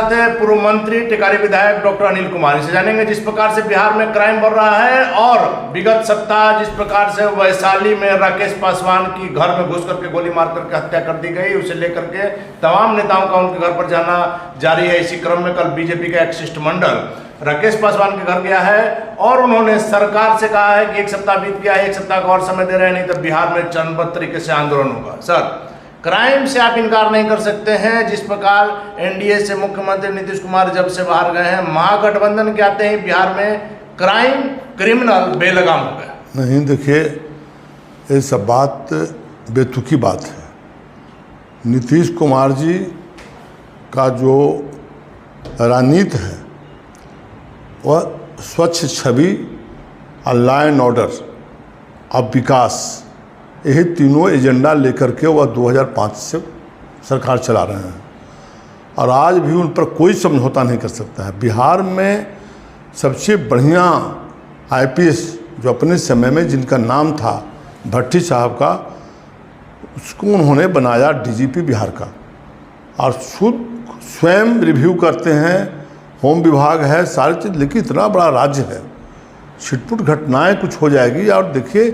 साथ है पूर्व मंत्री टिकारी विधायक डॉक्टर अनिल कुमार। इसे जानेंगे जिस प्रकार से बिहार में क्राइम बढ़ रहा है और विगत सप्ताह जिस प्रकार से वैशाली में राकेश पासवान की घर में घुस करके गोली मार करके हत्या कर दी गई, उसे लेकर के तमाम नेताओं का उनके घर पर जाना जारी है। इसी क्रम में कल बीजेपी का एक शिष्टमंडल राकेश पासवान के घर गया है और उन्होंने सरकार से कहा है कि एक सप्ताह बीत गया है, एक सप्ताह का और समय दे रहे हैं, नहीं तो बिहार में चरणबद्ध तरीके से आंदोलन होगा। सर, क्राइम से आप इनकार नहीं कर सकते हैं। जिस प्रकार एनडीए से मुख्यमंत्री नीतीश कुमार जब से बाहर गए हैं, महागठबंधन के आते ही बिहार में क्राइम क्रिमिनल बेलगाम हो गया। नहीं, देखिए, ये सब बात बेतुकी बात है। नीतीश कुमार जी का जो रणनीति है वह स्वच्छ छवि और लॉ एंड ऑर्डर और विकास, यही तीनों एजेंडा लेकर के वह 2005 से सरकार चला रहे हैं और आज भी उन पर कोई समझौता नहीं कर सकता है। बिहार में सबसे बढ़िया आईपीएस जो अपने समय में जिनका नाम था भट्टी साहब का, उसको उन्होंने बनाया डीजीपी बिहार का और खुद स्वयं रिव्यू करते हैं। होम विभाग है, सारी चीज़, लेकिन इतना बड़ा राज्य है, छिटपुट घटनाएं कुछ हो जाएगी। और देखिए,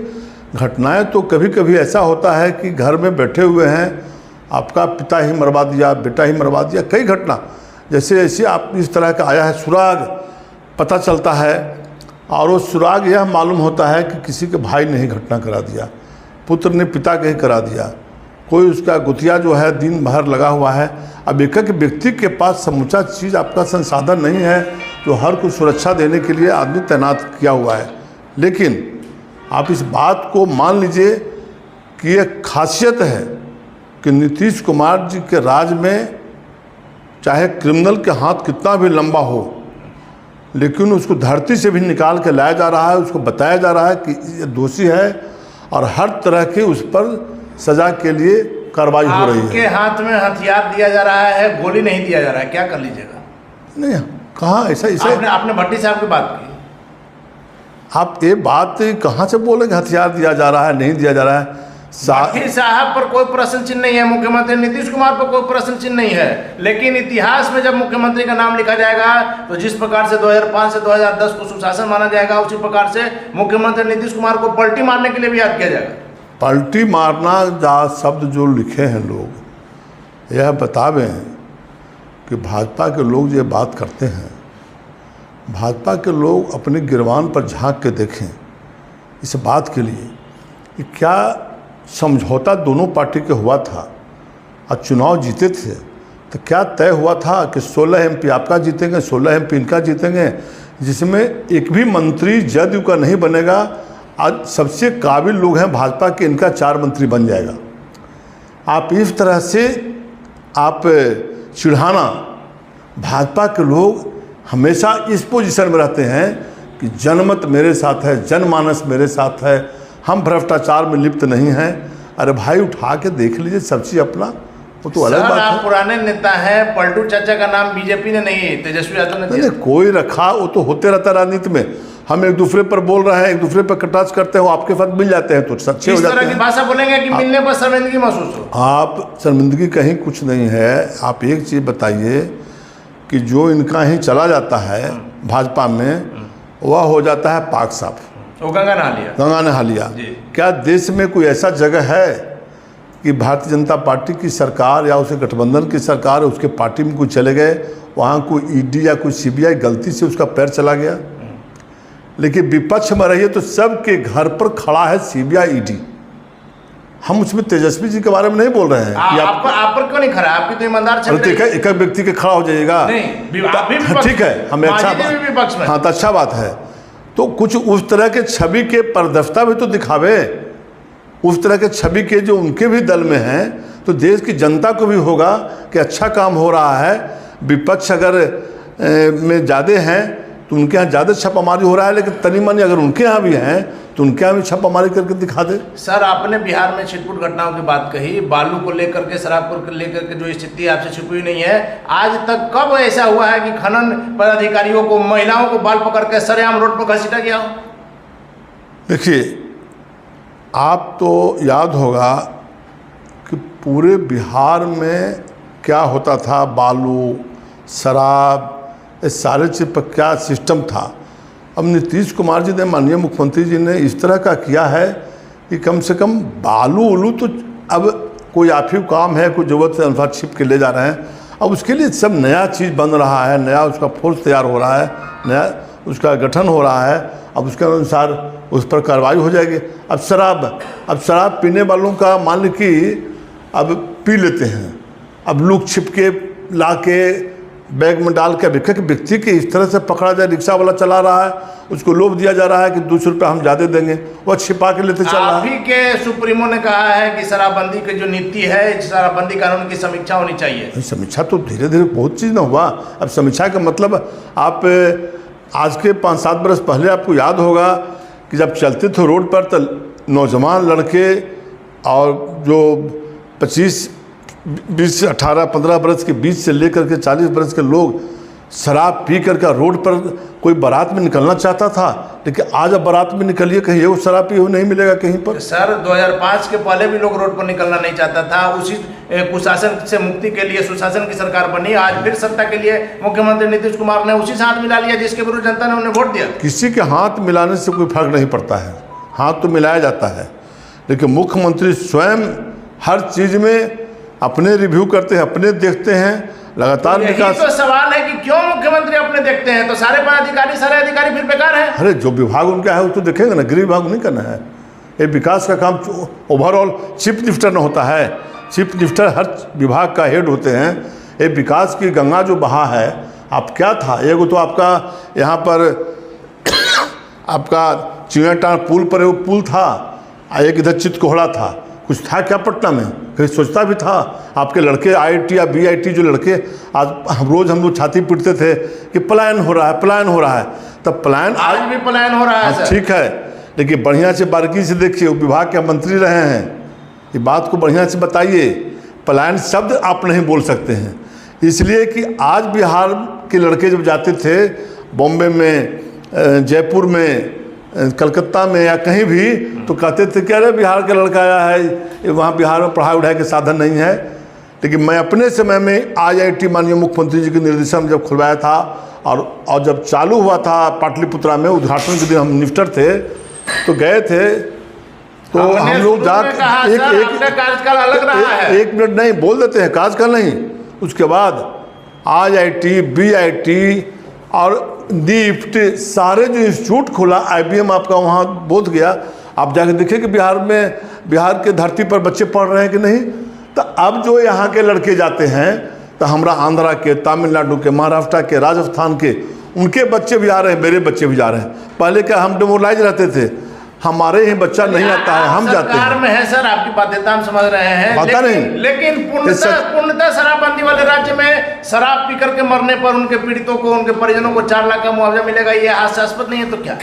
घटनाएं तो कभी कभी ऐसा होता है कि घर में बैठे हुए हैं, आपका पिता ही मरवा दिया, बेटा ही मरवा दिया, कई घटना जैसे ऐसे आप इस तरह का आया है। सुराग पता चलता है और वो सुराग यह मालूम होता है कि किसी के भाई ने ही घटना करा दिया, पुत्र ने पिता के ही करा दिया, कोई उसका गुतिया जो है दिन भर लगा हुआ है। अब एक व्यक्ति के पास समूचा चीज़ आपका संसाधन नहीं है जो हर को सुरक्षा देने के लिए आदमी तैनात किया हुआ है। लेकिन आप इस बात को मान लीजिए कि ये खासियत है कि नीतीश कुमार जी के राज में चाहे क्रिमिनल के हाथ कितना भी लंबा हो, लेकिन उसको धरती से भी निकाल के लाया जा रहा है, उसको बताया जा रहा है कि ये दोषी है और हर तरह के उस पर सजा के लिए कार्रवाई हो रही है। आपके हाथ में हथियार दिया जा रहा है, गोली नहीं दिया जा रहा है, क्या कर लीजिएगा? नहीं, कहाँ ऐसा आपने भट्टी साहब की बात की, आप ये बात कहाँ से बोलेंगे हथियार दिया जा रहा है, नहीं दिया जा रहा है? भट्टी साहब पर कोई प्रश्न चिन्ह नहीं है, मुख्यमंत्री नीतीश कुमार पर कोई प्रश्न चिन्ह नहीं है, लेकिन इतिहास में जब मुख्यमंत्री का नाम लिखा जाएगा तो जिस प्रकार से 2005 से 2010 को सुशासन माना जाएगा, उसी प्रकार से मुख्यमंत्री नीतीश कुमार को पलटी मारने के लिए भी याद किया जाएगा। पलटी मारना शब्द जो लिखे हैं लोग, यह बतावें कि भाजपा के लोग ये बात करते हैं, भाजपा के लोग अपने गिरबान पर झांक के देखें इस बात के लिए कि क्या समझौता दोनों पार्टी के हुआ था और चुनाव जीते थे, तो क्या तय हुआ था कि 16 एमपी आपका जीतेंगे, 16 एमपी इनका जीतेंगे, जिसमें एक भी मंत्री जदयू का नहीं बनेगा। आज सबसे काबिल लोग हैं भाजपा के, इनका 4 मंत्री बन जाएगा। आप इस तरह से आप चिढ़ाना, भाजपा के लोग हमेशा इस पोजीशन में रहते हैं कि जनमत मेरे साथ है, जनमानस मेरे साथ है, हम भ्रष्टाचार में लिप्त नहीं हैं। अरे भाई, उठा के देख लीजिए सब चीज़ अपना, वो तो अलग बात है। पुराने नेता हैं, पलटू चाचा का नाम बीजेपी ने नहीं, तेजस्वी यादव ने नहीं, कोई रखा, वो तो होते रहता राजनीति में। हम एक दूसरे पर बोल रहे हैं, एक दूसरे पर कटाच करते हैं, वो आपके साथ मिल जाते हैं तो सच्चे हो जाते हैं। इस तरह की भाषा बोलेंगे कि मिलने पर शर्मिंदगी महसूस हो। आप शर्मिंदगी कहीं कुछ नहीं है। आप एक चीज़ बताइए कि जो इनका ही चला जाता है भाजपा में, वह हो जाता है पाक साफ, वो गंगा नहा लिया। क्या देश में कोई ऐसा जगह है कि भारतीय जनता पार्टी की सरकार या उसे गठबंधन की सरकार, उसके पार्टी में कोई चले गए, वहाँ कोई ईडी या कोई सीबीआई गलती से उसका पैर चला गया? लेकिन विपक्ष में रहिए तो सबके घर पर खड़ा है सीबीआई ईडी। हम उसमें तेजस्वी जी के बारे में नहीं बोल रहे हैं कि आप पर क्यों नहीं खड़ा? आपकी तो ईमानदार एक व्यक्ति के खड़ा हो जाइएगा, ठीक है, हमें अच्छा, हाँ तो अच्छा बात है। तो कुछ उस तरह के छवि के पर्दस्ता भी तो दिखावे, उस तरह के छवि के जो उनके भी दल में हैं, तो देश की जनता को भी होगा कि अच्छा काम हो रहा है। विपक्ष अगर में ज़्यादा हैं तो उनके यहाँ ज़्यादा छापामारी हो रहा है, लेकिन तनी मनी अगर उनके यहाँ भी हैं तो उनके यहाँ भी छापामारी करके दिखा दे। सर, आपने बिहार में छिटपुट घटनाओं की बात कही, बालू को लेकर के, शराब को लेकर के जो स्थिति आपसे छुपी नहीं है, आज तक कब ऐसा हुआ है कि खनन पदाधिकारियों को, महिलाओं को बाल पकड़ के सरेआम रोड पर घसीटा गया हो? देखिए, आप तो याद होगा कि पूरे बिहार में क्या होता था, बालू, शराब, इस सारे चीज़ पर क्या सिस्टम था। अब नीतीश कुमार जी ने, माननीय मुख्यमंत्री जी ने इस तरह का किया है कि कम से कम बालू उलू तो अब कोई आफिव काम है, कोई ज़रूरत के अनुसार छिप के ले जा रहे हैं। अब उसके लिए सब नया चीज़ बन रहा है, नया उसका फोर्स तैयार हो रहा है, नया उसका गठन हो रहा है। अब उसके अनुसार उस पर कार्रवाई हो जाएगी। अब शराब पीने वालों का मान ली कि अब पी लेते हैं, अब लोग छिप के ला के बैग में डाल के बिके कि व्यक्ति के इस तरह से पकड़ा जाए। रिक्शा वाला चला रहा है, उसको लोभ दिया जा रहा है कि 200 रुपये हम ज़्यादा देंगे, वह छिपा के लेते चल रहा है। आप ही के सुप्रीमो ने कहा है कि शराबबंदी की जो नीति है, शराबबंदी कानून की समीक्षा होनी चाहिए। समीक्षा तो धीरे धीरे बहुत चीज़ ना हुआ। अब समीक्षा का मतलब आप आज के 5-7 बरस पहले आपको याद होगा कि जब चलते थे रोड पर तो नौजवान लड़के और जो 25, 20, 18, 15 बरस के बीच से लेकर के 40 बरस के लोग शराब पी करके रोड पर कोई बारात में निकलना चाहता था। लेकिन आज अब बारात में निकलिए, कहीं वो शराब पी हुई नहीं मिलेगा कहीं पर। सर 2005 के पहले भी लोग रोड पर निकलना नहीं चाहता था। उसी कुशासन से मुक्ति के लिए सुशासन की सरकार बनी। आज फिर सत्ता के लिए मुख्यमंत्री नीतीश कुमार ने उसी से हाथ मिला लिया जिसके विरुद्ध जनता ने उन्हें वोट दिया। किसी के हाथ मिलाने से कोई फर्क नहीं पड़ता है, हाथ तो मिलाया जाता है, लेकिन मुख्यमंत्री स्वयं हर चीज़ में अपने रिव्यू करते हैं, अपने देखते हैं लगातार विकास। तो सवाल है कि क्यों मुख्यमंत्री अपने देखते हैं, तो सारे अधिकारी फिर बेकार हैं। अरे जो विभाग उनका है वो तो देखेंगे ना, गृह विभाग नहीं करना है। ये विकास का काम ओवरऑल चीफ मिनिस्टर न होता है, चीफ मिनिस्टर हर विभाग का हेड होते हैं। ये विकास की गंगा जो बहा है, आप क्या था, एगो तो आपका यहाँ पर आपका चिड़ियाटांड़ पुल पर वो पुल था, एक इधर चितकोहड़ा था, कुछ था क्या पटना में, कहीं सोचता भी था। आपके लड़के IIT या BIT जो लड़के आज हम लोग छाती पीटते थे कि पलायन हो रहा है, तब पलायन आज भी पलायन हो रहा है। ठीक है, लेकिन बढ़िया से बारीकी से देखिए, वो विभाग के मंत्री रहे हैं, ये बात को बढ़िया से बताइए। पलायन शब्द आप नहीं बोल सकते हैं, इसलिए कि आज बिहार के लड़के जब जाते थे बॉम्बे में, जयपुर में, कलकत्ता में या कहीं भी, तो कहते थे कि अरे बिहार का लड़का आया है, वहाँ बिहार में पढ़ाई उढ़ाई के साधन नहीं है। लेकिन मैं अपने समय में IIT माननीय मुख्यमंत्री जी के निर्देशन में जब खुलवाया था और जब चालू हुआ था पाटलिपुत्रा में, उद्घाटन के दिन हम मिनिस्टर थे तो गए थे, तो हम लोग जाकर एक मिनट नहीं बोल देते हैं, कार्यकाल नहीं, उसके बाद IIT, BIT और NIFT सारे जो इंस्टीट्यूट खुला, IBM आपका वहाँ बोध गया। आप जाकर देखिए कि बिहार के धरती पर बच्चे पढ़ रहे हैं कि नहीं। तो अब जो यहाँ के लड़के जाते हैं, तो हमारा आंध्रा के, तमिलनाडु के, महाराष्ट्र के, राजस्थान के, उनके बच्चे भी आ रहे हैं, मेरे बच्चे भी जा रहे हैं। पहले क्या हम डिमोरलाइज रहते थे, हमारे ही बच्चा नहीं आता है, हम जाते हैं। में है सर, आपकी बाध्यता हम समझ रहे हैं, लेकिन पूर्णतः शराबबंदी वाले राज्य में शराब पी करके मरने पर उनके पीड़ितों को, उनके परिजनों को 4 लाख का मुआवजा मिलेगा, ये हास्यास्पद नहीं है तो क्या?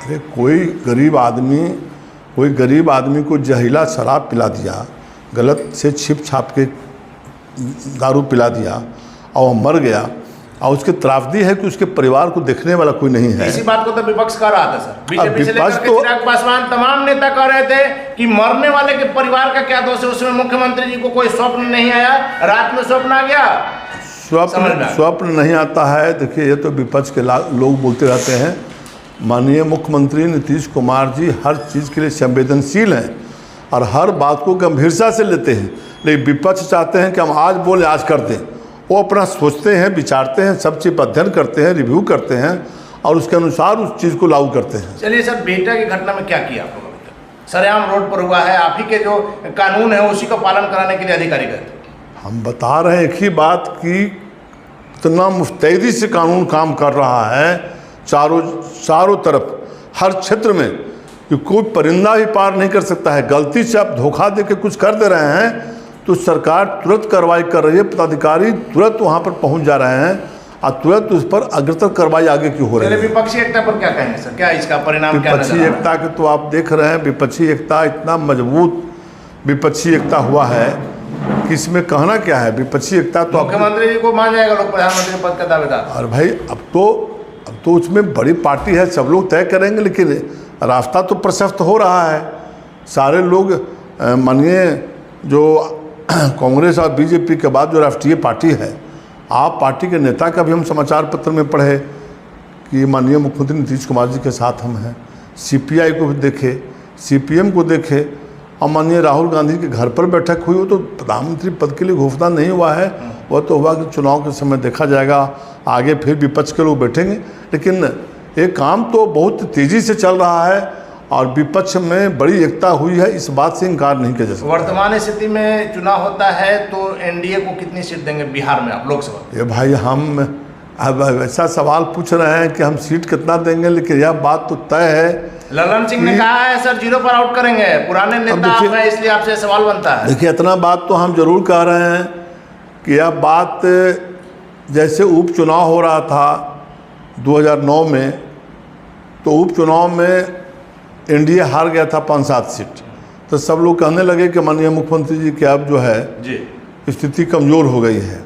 अरे कोई गरीब आदमी को जहरीला शराब पिला दिया, गलत से छिप छाप के दारू पिला दिया और वो मर गया, और उसके त्रासदी है कि उसके परिवार को देखने वाला कोई नहीं है। इसी बात को तो विपक्ष कर रहा था सर, बीजेपी से लेकर के चिराग पासवान तमाम नेता कह रहे थे कि मरने वाले के परिवार का क्या दोष है। उसमें मुख्यमंत्री जी को कोई स्वप्न नहीं आया, रात में स्वप्न आ गया। स्वप्न नहीं आता है। देखिए, ये तो विपक्ष के लोग बोलते रहते हैं। माननीय मुख्यमंत्री नीतीश कुमार जी हर चीज़ के लिए संवेदनशील हैं और हर बात को गंभीरता से लेते हैं, लेकिन विपक्ष चाहते हैं कि हम आज बोले आज कर दें। वो अपना सोचते हैं, विचारते हैं, सब चीज़ पर अध्ययन करते हैं, रिव्यू करते हैं और उसके अनुसार उस चीज़ को लागू करते हैं। चलिए सर, बेटा की घटना में क्या किया आप लोगों ने? सरेआम रोड पर हुआ है, आप ही के जो कानून है उसी का पालन कराने के लिए अधिकारी गए थे। हम बता रहे हैं एक ही बात कि इतना मुस्तैदी से कानून काम कर रहा है चारों तरफ, हर क्षेत्र में, कि कोई परिंदा भी पार नहीं कर सकता है। गलती से आप धोखा दे के कुछ कर दे रहे हैं तो सरकार तुरंत कार्रवाई कर रही है, पदाधिकारी तुरंत वहाँ पर पहुँच जा रहे हैं और तुरंत उस पर अग्रतर कार्रवाई आगे की हो रही है। विपक्षी एकता पर क्या कहेंगे सर, क्या इसका परिणाम क्या? विपक्षी एकता के तो आप देख रहे हैं, विपक्षी एकता इतना मजबूत विपक्षी एकता हुआ है कि इसमें कहना क्या है। विपक्षी एकता तो मुख्यमंत्री जी को मान जाएगा लोग प्रधानमंत्री पद का दावेदार। और भाई अब तो उसमें बड़ी पार्टी है, सब लोग तय करेंगे, लेकिन रास्ता तो प्रशस्त हो रहा है। सारे लोग मानिए जो कांग्रेस और बीजेपी के बाद जो राष्ट्रीय पार्टी है आप पार्टी के नेता का भी हम समाचार पत्र में पढ़े कि माननीय मुख्यमंत्री नीतीश कुमार जी के साथ हम हैं। सीपीआई को भी देखे, सीपीएम को देखे, और माननीय राहुल गांधी के घर पर बैठक हुई। वो तो प्रधानमंत्री पद के लिए घोषणा नहीं हुआ है, वह तो हुआ कि चुनाव के समय देखा जाएगा, आगे फिर विपक्ष के लोग बैठेंगे। लेकिन ये काम तो बहुत तेज़ी से चल रहा है और विपक्ष में बड़ी एकता हुई है, इस बात से इनकार नहीं किया जा सकता। वर्तमान स्थिति में चुनाव होता है तो एनडीए को कितनी सीट देंगे बिहार में आप लोकसभा? ये भाई हम अब ऐसा सवाल पूछ रहे हैं कि हम सीट कितना देंगे, लेकिन यह बात तो तय है। ललन सिंह ने कहा है सर 0 पर आउट करेंगे, पुराने नेता आप हैं इसलिए आपसे सवाल बनता है। देखिए, इतना बात तो हम जरूर कह रहे हैं कि यह बात जैसे उपचुनाव हो रहा था 2009 में, तो उपचुनाव में एनडीए हार गया था 5-7 सीट, तो सब लोग कहने लगे कि माननीय मुख्यमंत्री जी की अब जो है स्थिति कमज़ोर हो गई है।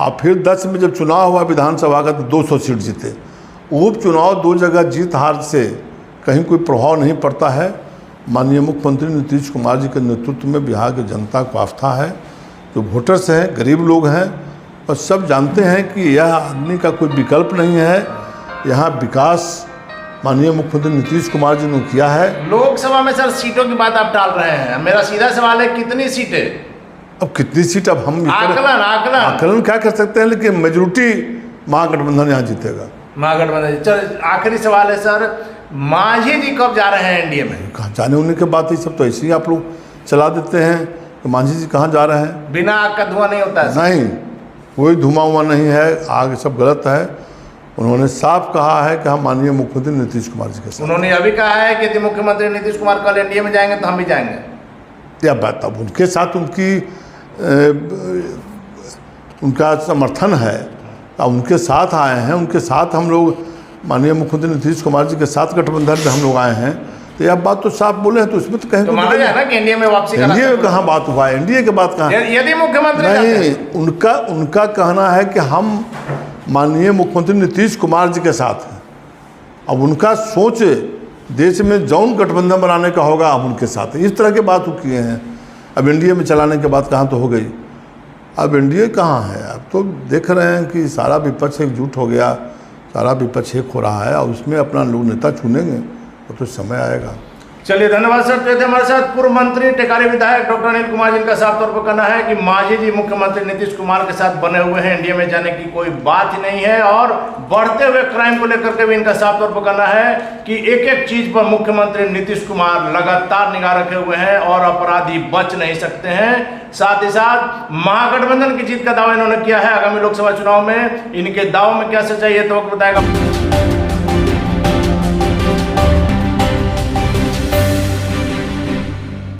और फिर 10 में जब चुनाव हुआ विधानसभा का तो 200 सीट जीते। उपचुनाव 2 जगह जीत हार से कहीं कोई प्रभाव नहीं पड़ता है। माननीय मुख्यमंत्री नीतीश कुमार जी के नेतृत्व में बिहार की जनता को आस्था है, जो वोटर्स हैं, गरीब लोग हैं, और सब जानते हैं कि यह आदमी का कोई विकल्प नहीं है। यहाँ विकास माननीय मुख्यमंत्री नीतीश कुमार जी ने किया है। लोकसभा में सर सीटों की बात आप टाल रहे हैं, मेरा सीधा सवाल है कितनी सीटें? अब कितनी सीट अब हम आकलन क्या कर सकते हैं, लेकिन मेजोरिटी महागठबंधन यहाँ जीतेगा। महागठबंधन। चल आखिरी सवाल है सर, मांझी जी कब जा रहे हैं एनडीए में? कहाँ जाने होने के बाद ये सब तो ऐसे ही आप लोग चला देते हैं कि मांझी जी कहाँ जा रहे हैं। बिना आग का धुआं नहीं होता है? नहीं, कोई धुआं नहीं है, आग सब गलत है। उन्होंने साफ कहा है कि हम माननीय मुख्यमंत्री नीतीश कुमार जी के साथ। उन्होंने अभी कहा है कि यदि मुख्यमंत्री नीतीश कुमार कल एनडीए में जाएंगे तो हम भी जाएंगे। यह बात अब उनके साथ उनका समर्थन है, अब उनके साथ आए हैं, उनके साथ हम लोग माननीय मुख्यमंत्री नीतीश कुमार जी के साथ गठबंधन में हम लोग आए हैं, तो यह बात तो साफ बोले हैं, तो इसमें तो कहीं तो माना जाए ना कि एनडीए में वापसी का एनडीए में कहाँ बात हुआ है, एनडीए की बात कहाँ? यदि मुख्यमंत्री नहीं, उनका कहना है कि हम माननीय मुख्यमंत्री नीतीश कुमार जी के साथ हैं। अब उनका सोच देश में जौन गठबंधन बनाने का होगा, अब उनके साथ है, इस तरह की बात वो किए हैं। अब एनडीए में चलाने के बाद कहाँ तो हो गई, अब एनडीए कहाँ है? अब तो देख रहे हैं कि सारा विपक्ष एकजुट हो गया, सारा विपक्ष एक हो रहा है, और उसमें अपना लोग नेता चुनेंगे, तो समय आएगा। चलिए धन्यवाद सर। तो थे हमारे साथ पूर्व मंत्री टेकारी विधायक डॉक्टर अनिल कुमार जिनका साफ तौर पर कहना है कि मांझी जी मुख्यमंत्री नीतीश कुमार के साथ बने हुए हैं, एनडीए में जाने की कोई बात ही नहीं है। और बढ़ते हुए क्राइम को लेकर के भी इनका साफ तौर पर कहना है कि एक एक चीज पर मुख्यमंत्री नीतीश कुमार लगातार निगाह रखे हुए हैं और अपराधी बच नहीं सकते हैं। साथ ही साथ महागठबंधन की जीत का दावा इन्होंने किया है आगामी लोकसभा चुनाव में। इनके दावों में क्या सच्चाई है तो वक्त बताएगा।